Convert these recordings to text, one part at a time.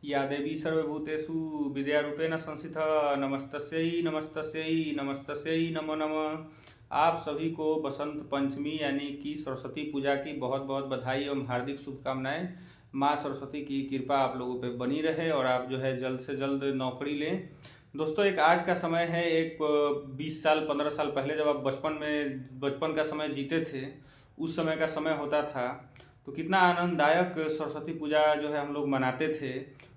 या देवी सर्वभूतेषु विद्यारूपेण संस्थिता नमस्तस्यै नमस्तस्यै नमस्तस्यै नमो नमः। आप सभी को बसंत पंचमी यानी कि सरस्वती पूजा की बहुत बहुत बधाई एवं हार्दिक शुभकामनाएं। माँ सरस्वती की कृपा आप लोगों पे बनी रहे और आप जो है जल्द से जल्द नौकरी लें। दोस्तों, एक आज का समय है, एक 20 साल 15 साल पहले जब आप बचपन का समय जीते थे, उस समय का समय होता था तो कितना आनंददायक सरस्वती पूजा जो है हम लोग मनाते थे।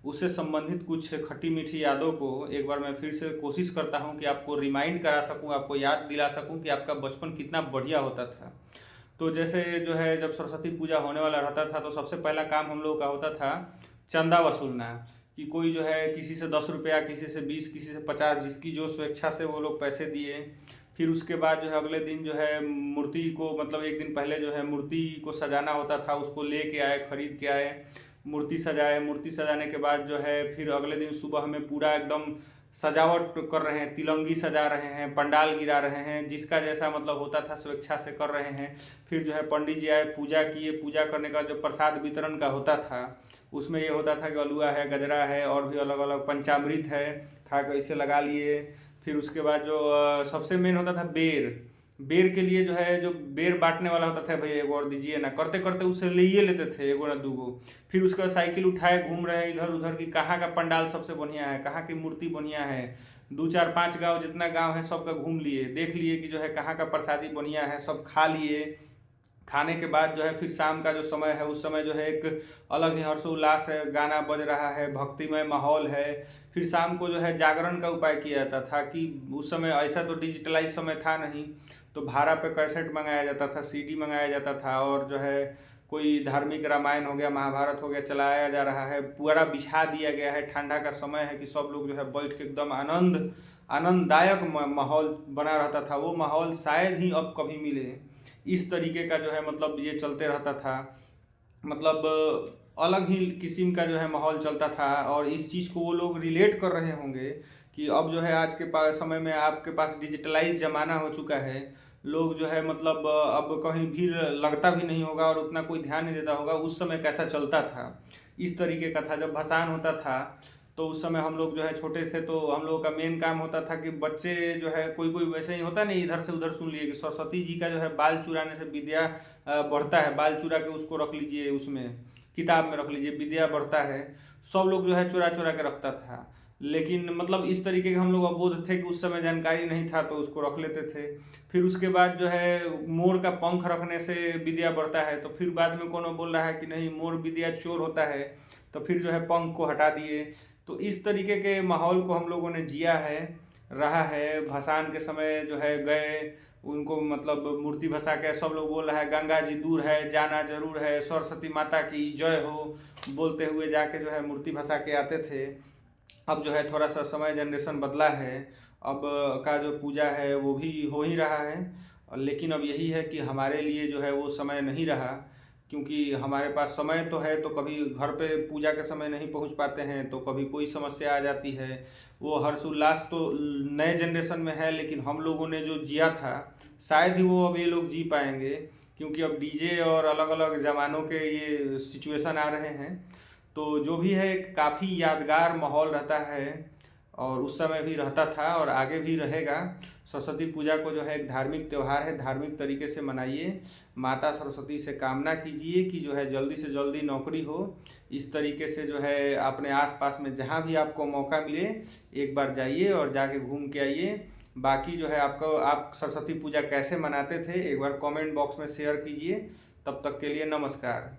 उससे संबंधित कुछ खट्टी मीठी यादों को एक बार मैं फिर से कोशिश करता हूँ कि आपको रिमाइंड करा सकूँ, आपको याद दिला सकूँ कि आपका बचपन कितना बढ़िया होता था। तो जैसे जो है जब सरस्वती पूजा होने वाला रहता था तो सबसे पहला काम हम लोगों का होता था चंदा वसूलना। कि कोई जो है किसी से 10 रुपया, किसी से 20, किसी से 50, जिसकी जो स्वेच्छा से वो लोग पैसे दिए। फिर उसके बाद जो है अगले दिन जो है मूर्ति को, मतलब एक दिन पहले जो है मूर्ति को सजाना होता था, उसको लेके आए, खरीद के आए, मूर्ति सजाए। मूर्ति सजाने के बाद जो है फिर अगले दिन सुबह में पूरा एकदम सजावट कर रहे हैं, तिलंगी सजा रहे हैं, पंडाल गिरा रहे हैं, जिसका जैसा मतलब होता था स्वेच्छा से कर रहे हैं। फिर जो है पंडित जी आए, पूजा किए। पूजा करने का जो प्रसाद वितरण का होता था उसमें ये होता था कि अलुआ है, गजरा है और भी अलग अलग पंचामृत है, खा कर इसे लगा लिए। फिर उसके बाद जो सबसे मेन होता था बेर। बेर के लिए जो है जो बेर बांटने वाला होता था, भाई एगो और दीजिए ना, करते करते उसे ले लेते थे एगो ना दूगो। फिर उसके बाद साइकिल उठाए घूम रहे हैं इधर उधर की कहाँ का पंडाल सबसे बढ़िया है, कहाँ की मूर्ति बढ़िया है। 2 4 5 गांव, जितना गांव है सबका घूम लिए, देख लिए कि जो है कहाँ का प्रसादी बढ़िया है, सब खा लिए। खाने के बाद जो है फिर शाम का जो समय है उस समय जो है एक अलग ही हर्षोल्लास है, गाना बज रहा है, भक्तिमय माहौल है। फिर शाम को जो है जागरण का उपाय किया जाता था कि उस समय ऐसा तो डिजिटलाइज समय था नहीं, तो भाड़ा पे कैसेट मंगाया जाता था, सीडी मंगाया जाता था, और जो है कोई धार्मिक रामायण हो गया, महाभारत हो गया, चलाया जा रहा है, पूरा बिछा दिया गया है। ठंडा का समय है कि सब लोग जो है बैठ के एकदम आनंददायक माहौल बना रहता था। वो माहौल शायद ही अब कभी मिले। इस तरीके का जो है मतलब ये चलते रहता था, मतलब अलग ही किस्म का जो है माहौल चलता था। और इस चीज़ को वो लोग रिलेट कर रहे होंगे कि अब जो है आज के पास समय में आपके पास डिजिटलाइज ज़माना हो चुका है। लोग जो है मतलब अब कहीं भीड़ लगता भी नहीं होगा और उतना कोई ध्यान नहीं देता होगा। उस समय कैसा चलता था, इस तरीके का था। जब भसान होता था तो उस समय हम लोग जो है छोटे थे, तो हम लोगों का मेन काम होता था कि बच्चे जो है कोई कोई वैसे ही होता नहीं, इधर से उधर सुन लिए कि सरस्वती जी का जो है बाल चुराने से विद्या बढ़ता है, बाल चुरा के उसको रख लीजिए, उसमें किताब में रख लीजिए, विद्या बढ़ता है। सब लोग जो है चुरा चुरा के रखता था। लेकिन मतलब इस तरीके के हम लोग अबोध थे कि उस समय जानकारी नहीं था तो उसको रख लेते थे। फिर उसके बाद जो है मोर का पंख रखने से विद्या बढ़ता है, तो फिर बाद में कोनो बोल रहा है कि नहीं, मोर विद्या चोर होता है, तो फिर जो है पंख को हटा दिए। तो इस तरीके के माहौल को हम लोगों ने जिया है, रहा है। भसान के समय जो है गए, उनको मतलब मूर्ति भसा के सब लोग बोल रहा है गंगा जी दूर है, जाना जरूर है, सरस्वती माता की जय हो बोलते हुए जाके जो है मूर्ति भसा के आते थे। अब जो है थोड़ा सा समय जनरेशन बदला है, अब का जो पूजा है वो भी हो ही रहा है। लेकिन अब यही है कि हमारे लिए जो है वो समय नहीं रहा, क्योंकि हमारे पास समय तो है तो कभी घर पे पूजा के समय नहीं पहुंच पाते हैं, तो कभी कोई समस्या आ जाती है। वो हर्ष उल्लास तो नए जनरेशन में है, लेकिन हम लोगों ने जो जिया था शायद ही वो अब ये लोग जी पाएंगे, क्योंकि अब डीजे और अलग अलग ज़मानों के ये सिचुएशन आ रहे हैं। तो जो भी है एक काफ़ी यादगार माहौल रहता है, और उस समय भी रहता था और आगे भी रहेगा। सरस्वती पूजा को जो है एक धार्मिक त्यौहार है, धार्मिक तरीके से मनाइए। माता सरस्वती से कामना कीजिए कि जो है जल्दी से जल्दी नौकरी हो। इस तरीके से जो है अपने आसपास में जहाँ भी आपको मौका मिले एक बार जाइए और जाके घूम के आइए। बाकी जो है आप सरस्वती पूजा कैसे मनाते थे एक बार कमेंट बॉक्स में शेयर कीजिए। तब तक के लिए नमस्कार।